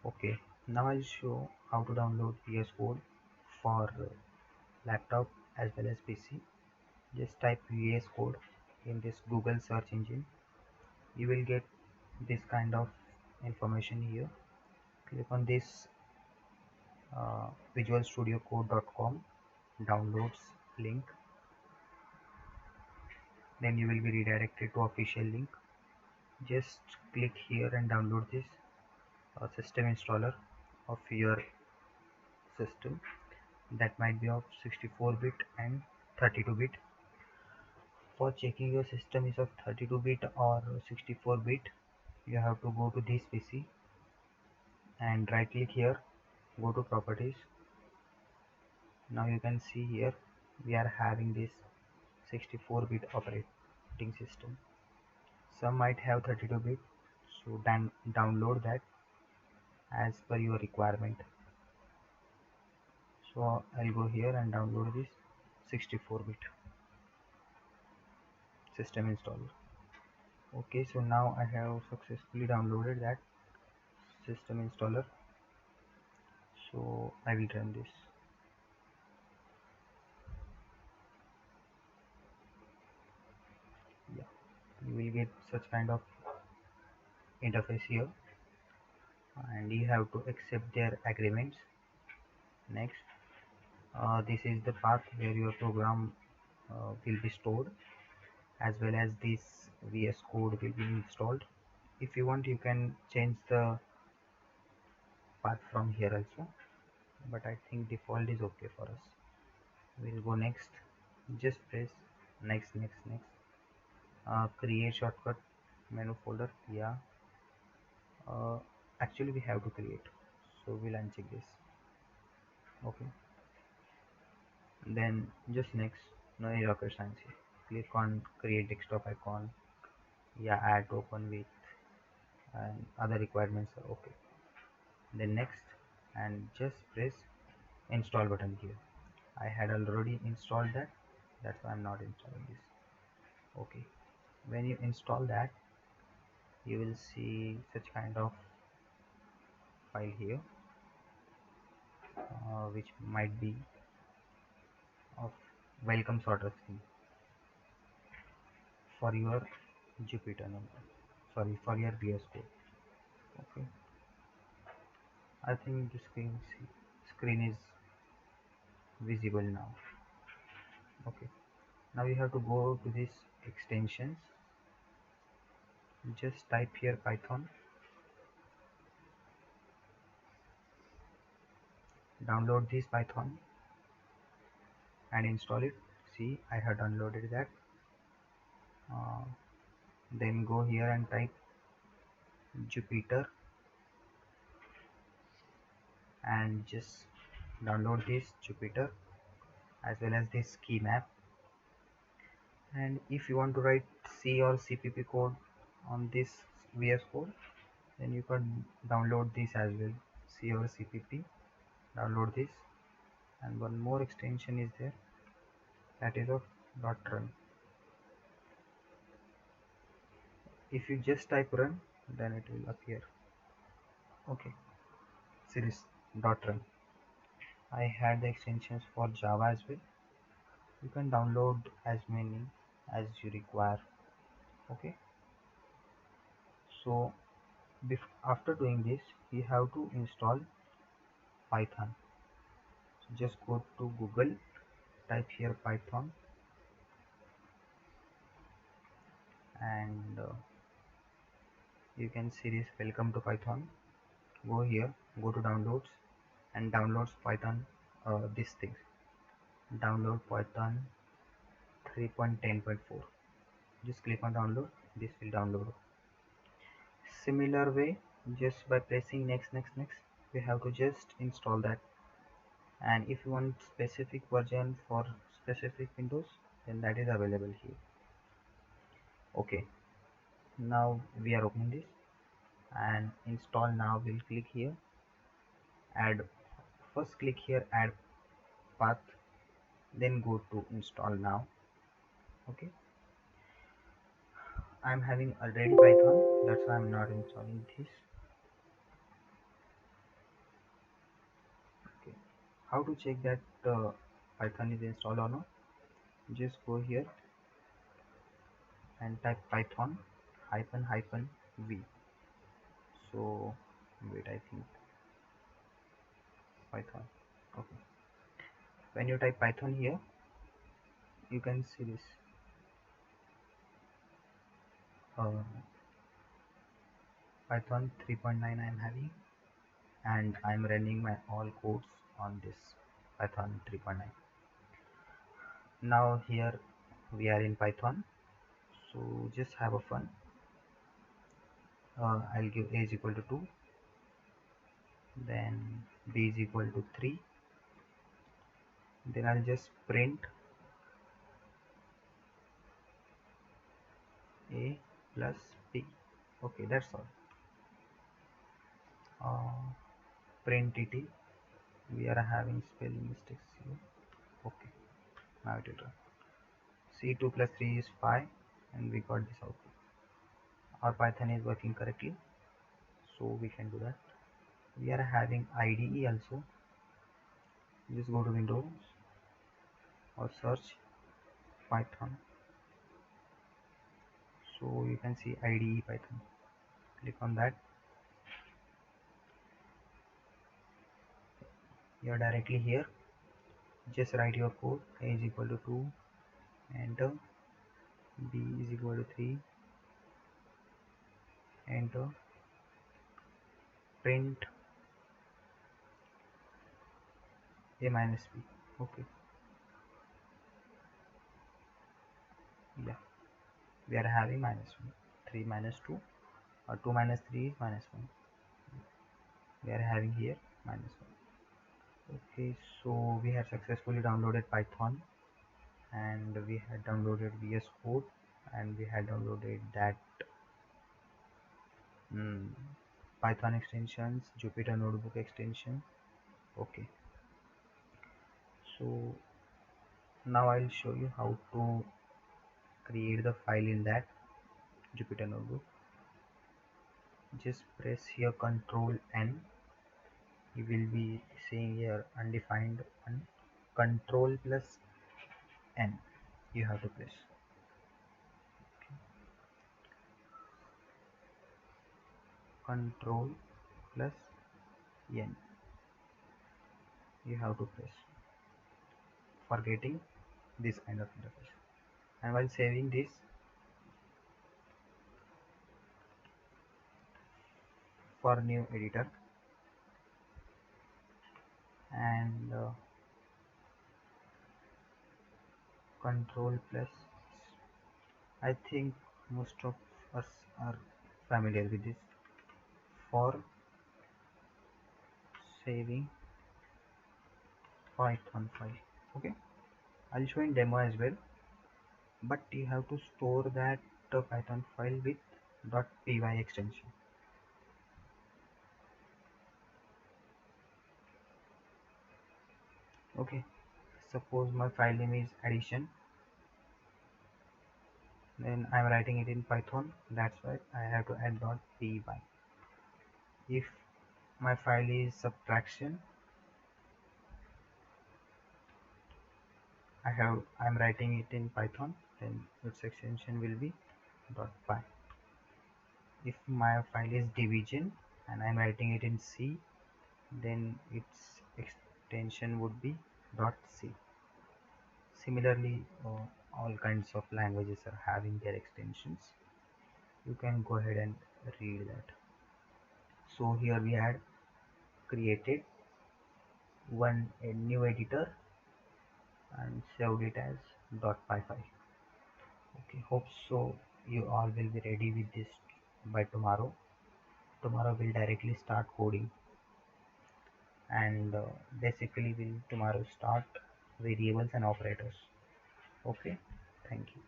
Okay, now I'll show how to download vscode for laptop as well as PC. Just type vscode in this Google search engine. You will get this kind of information here. Click on this visualstudiocode.com downloads link. Then you will be redirected to official link. Just click here and download this system installer of your system. That might be of 64-bit and 32-bit. For checking your system is of 32-bit or 64-bit, you have to go to this PC and right click here, go to properties. Now you can see here we are having this 64-bit operating system. Some might have 32-bit, so then download that as per your requirement. So I'll go here and download this 64-bit system installer. Okay, so now I have successfully downloaded that system installer. So I will run this. Yeah, you will get such kind of interface here, and you have to accept their agreements. Next, this is the path where your program will be stored, as well as this VS Code will be installed. If you want, you can change the path from here also, but I think default is okay for us. We'll go next. Just press next. Create shortcut menu folder. Yeah, uh, actually we have to create, so we'll uncheck this. Okay, then just next. No any rocket science here. Click on create desktop icon. Yeah, add open with and other requirements are okay. Then next, and just press install button here. I had already installed that, that's why I'm not installing this. Okay, when you install that, you will see such kind of file here, which might be of welcome sort of thing for your Jupyter number. Sorry, for your VS Code. Okay, I think the screen is visible now. Okay, now you have to go to this extensions. Just type here Python, download this Python and install it. See, I have downloaded that. uh, then go here and type Jupyter and just download this Jupyter as well as this key map. And if you want to write C or CPP code on this VS Code, then you can download this as well, C or CPP. Download this, and one more extension is there, that is of .run. If you just type run, then it will appear. Okay, series .run. I had the extensions for Java as well. You can download as many as you require. Okay, so after doing this, you have to install Python. So just go to Google, type here Python, and you can see this welcome to Python. Go here, go to downloads, and downloads Python, this thing, download Python 3.10.4. Just click on download, this will download. Similar way, just by pressing next, we have to just install that. And if you want specific version for specific Windows, then that is available here. Okay, now we are opening this and install now. We'll click here, add, first click here add path, then go to install now. Okay, I'm having already Python, that's why I'm not installing this. How to check that Python is installed or not? Just go here and type Python hyphen hyphen v. So wait, I think Python. Okay. When you type Python here, you can see this. Uh, Python 3.9 I am having, and I am running my all codes on this Python 3.9. Now here we are in Python, so just have a fun. I'll give a is equal to 2, then b is equal to 3, then I'll just print a plus b. Okay, that's all. Print it. We are having spelling mistakes here. Okay, now it will run. See, 2 plus 3 is 5, and we got this output. Our Python is working correctly, so we can do that. We are having IDE also. Just go to Windows or search Python. So you can see IDE Python. Click on that. You are directly here. Just write your code. A is equal to 2, enter. B is equal to 3, enter. Print a minus b. Okay, yeah, we are having minus 1. 3 minus 2, or 2 minus 3 is minus 1. We are having here minus 1. Okay, so we have successfully downloaded Python, and we had downloaded vscode, and we had downloaded that Python extensions, Jupyter notebook extension. Okay, so now I'll show you how to create the file in that Jupyter notebook. Just press here Control N. You will be seeing here undefined one. Control plus N you have to press. Control plus N you have to press for getting this kind of interface. And while saving this, for new editor, and Control plus, I think most of us are familiar with this, for saving Python file. Okay, I'll show in demo as well, but you have to store that Python file with .py extension. Okay, suppose my file name is addition, then I'm writing it in Python, that's why I have to add .py. If my file is subtraction, I'm writing it in Python, then its extension will be .py. If my file is division and I'm writing it in C, then its extension would be .c. Similarly, all kinds of languages are having their extensions. You can go ahead and read that. So here we had created a new editor and saved it as .py file. Okay, hope so you all will be ready with this by tomorrow. Tomorrow we'll directly start coding, and basically we'll tomorrow start variables and operators. Okay, thank you.